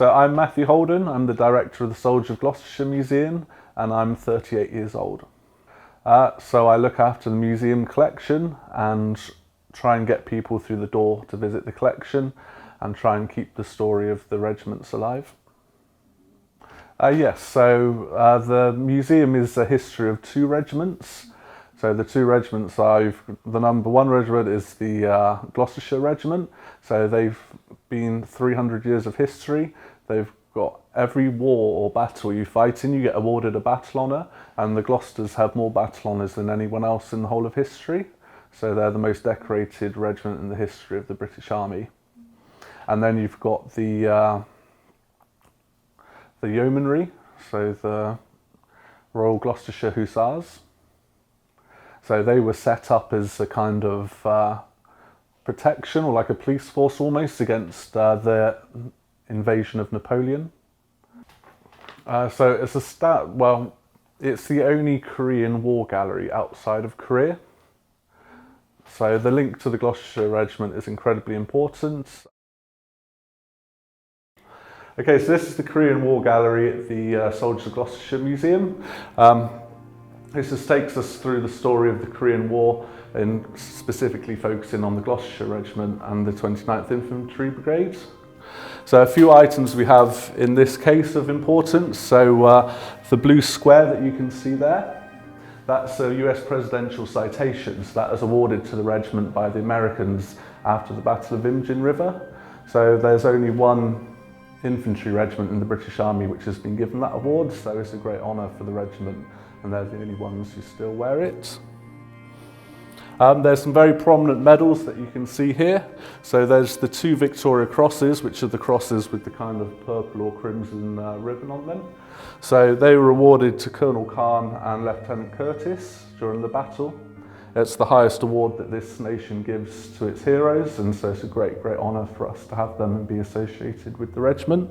So I'm Matthew Holden, I'm the director of the Soldier of Gloucestershire Museum, and I'm 38 years old. So I look after the museum collection and try and get people through the door to visit the collection and try and keep the story of the regiments alive. Yes, so the museum is a history of 2 regiments. So the 2 regiments are, the number 1 regiment is the Gloucestershire Regiment. So they've been 300 years of history. They've got every war or battle you fight in, you get awarded a battle honour, and the Gloucesters have more battle honours than anyone else in the whole of history. So they're the most decorated regiment in the history of the British Army. And then you've got the yeomanry, so the Royal Gloucestershire Hussars. So they were set up as a kind of protection, or like a police force almost, against the invasion of Napoleon. So it's it's the only Korean war gallery outside of Korea. So the link to the Gloucestershire Regiment is incredibly important. Okay, so this is the Korean War Gallery at the Soldiers of Gloucestershire Museum. This just takes us through the story of the Korean War, and specifically focusing on the Gloucestershire Regiment and the 29th Infantry Brigade. So a few items we have in this case of importance. So the blue square that you can see there, that's a US presidential citation. So that was awarded to the regiment by the Americans after the Battle of Imjin River. So there's only 1 infantry regiment in the British Army which has been given that award, so it's a great honour for the regiment, and they're the only ones who still wear it. There's some very prominent medals that you can see here. So there's the 2 Victoria Crosses, which are the crosses with the kind of purple or crimson ribbon on them. So they were awarded to Colonel Khan and Lieutenant Curtis during the battle. It's the highest award that this nation gives to its heroes, and so it's a great honour for us to have them and be associated with the regiment.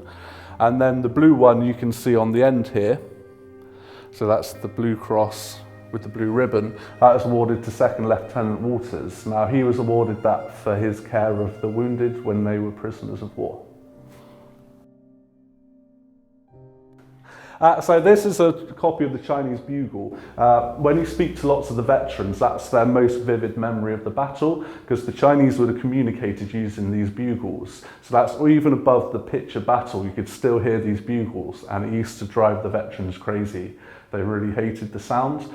And then the blue one you can see on the end here. So that's the blue cross with the blue ribbon. That was awarded to 2nd Lieutenant Walters. Now he was awarded that for his care of the wounded when they were prisoners of war. So this is a copy of the Chinese bugle. When you speak to lots of the veterans, that's their most vivid memory of the battle, because the Chinese would have communicated using these bugles. So that's even above the pitch of battle, you could still hear these bugles, and it used to drive the veterans crazy. They really hated the sound.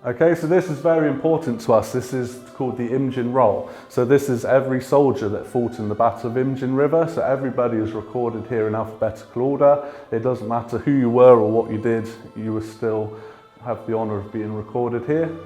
Okay, so this is very important to us. This is called the Imjin roll. So this is every soldier that fought in the Battle of Imjin River. So everybody is recorded here in alphabetical order. It doesn't matter who you were or what you did, you will still have the honour of being recorded here.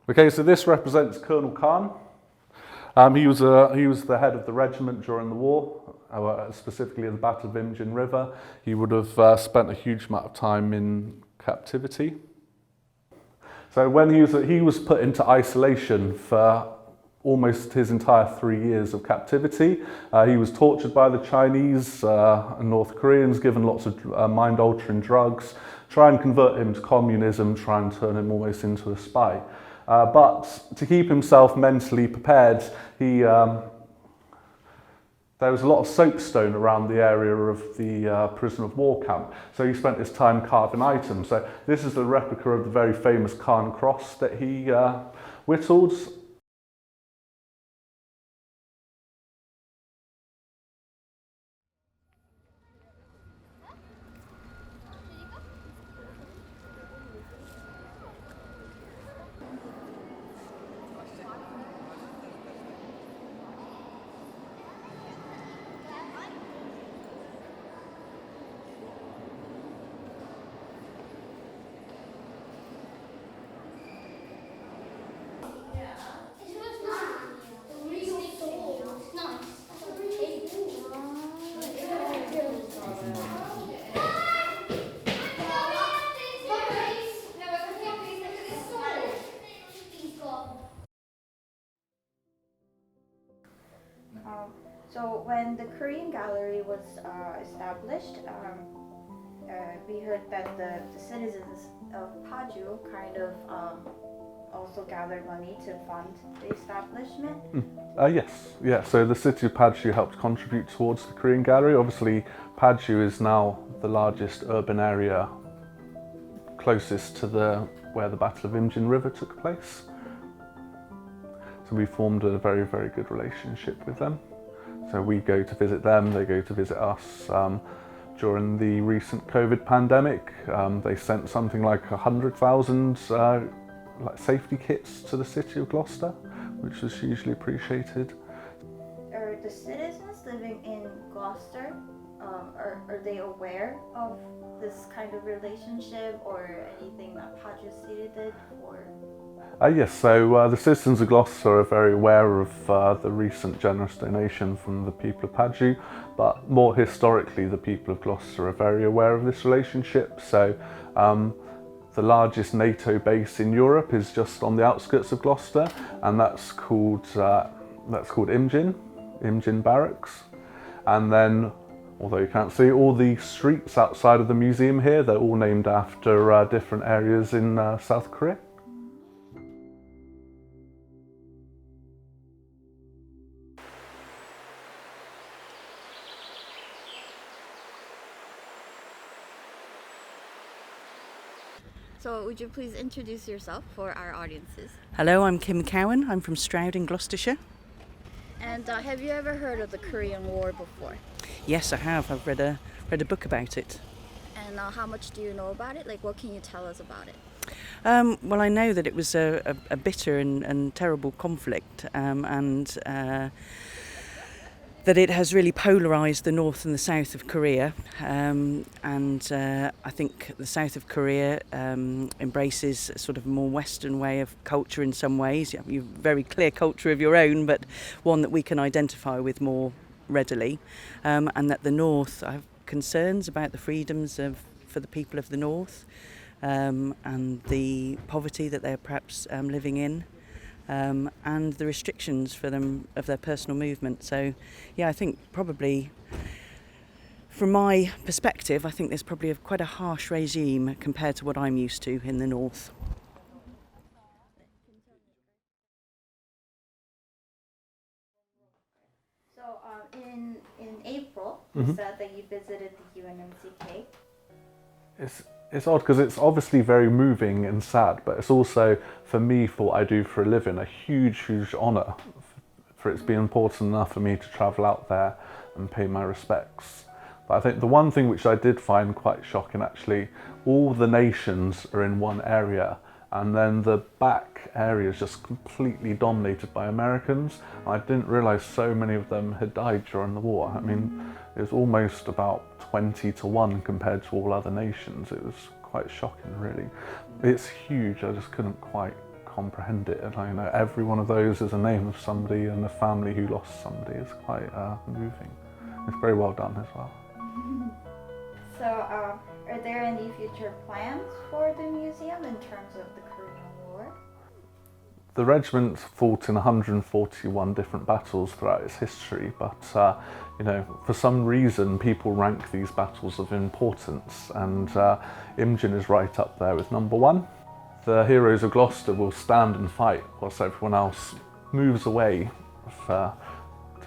Okay, so this represents Colonel Khan. He was the head of the regiment during the war, specifically in the Battle of Imjin River. He would have spent a huge amount of time in captivity. So when he was put into isolation for almost his entire 3 years of captivity. He was tortured by the Chinese and North Koreans, given lots of mind-altering drugs, try and convert him to communism, try and turn him almost into a spy. But to keep himself mentally prepared, there was a lot of soapstone around the area of the prisoner of war camp, so he spent his time carving items. So this is a replica of the very famous Khan cross that he whittled. the Korean Gallery was established, we heard that the citizens of Paju kind of also gathered money to fund the establishment. Yes. So the city of Paju helped contribute towards the Korean Gallery. Obviously, Paju is now the largest urban area closest to where the Battle of Imjin River took place. So we formed a very, very good relationship with them. So we go to visit them, they go to visit us. During the recent COVID pandemic, they sent something like 100,000 safety kits to the city of Gloucester, which was hugely appreciated. Are the citizens living in Gloucester, are they aware of this kind of relationship or anything that Paju City did? Yes, so the citizens of Gloucester are very aware of the recent generous donation from the people of Paju, but more historically the people of Gloucester are very aware of this relationship. So the largest NATO base in Europe is just on the outskirts of Gloucester, and that's called Imjin Barracks. And then, although you can't see, all the streets outside of the museum here, they're all named after different areas in South Korea. So would you please introduce yourself for our audiences? Hello, I'm Kim Cowan. I'm from Stroud in Gloucestershire. And have you ever heard of the Korean War before? Yes, I have. I've read a book about it. And how much do you know about it? Like, what can you tell us about it? Well, I know that it was a bitter and terrible conflict, and that it has really polarised the north and the south of Korea, and I think the south of Korea embraces a sort of more Western way of culture in some ways. You have a very clear culture of your own, but one that we can identify with more readily, and that the north, I have concerns about the freedoms for the people of the north, and the poverty that they're perhaps living in. And the restrictions for them of their personal movement. So, yeah, I think probably, from my perspective, I think there's probably quite a harsh regime compared to what I'm used to in the north. So, in April, you said that you visited the UNMCK. It's odd because it's obviously very moving and sad, but it's also, for me, for what I do for a living, a huge, huge honour for it's been important enough for me to travel out there and pay my respects. But I think the one thing which I did find quite shocking, actually, all the nations are in one area, and then the back area is just completely dominated by Americans. I didn't realise so many of them had died during the war. I mean, it was almost about 20-1 compared to all other nations. It was quite shocking, really. It's huge, I just couldn't quite comprehend it. And I know every one of those is a name of somebody and a family who lost somebody. It's quite moving. It's very well done as well. So, are there any future plans for the museum in terms of the Korean War? The regiment fought in 141 different battles throughout its history, but you know, for some reason people rank these battles of importance, and Imjin is right up there with number one. The heroes of Gloucester will stand and fight whilst everyone else moves away, to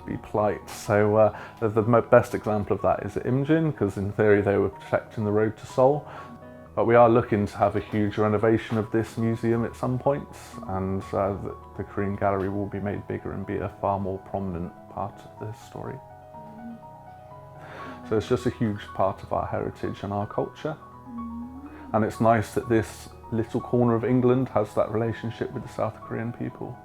be polite. So the best example of that is at Imjin, because in theory they were protecting the road to Seoul. But we are looking to have a huge renovation of this museum at some point, and the Korean Gallery will be made bigger and be a far more prominent part of this story. So it's just a huge part of our heritage and our culture. And it's nice that this little corner of England has that relationship with the South Korean people.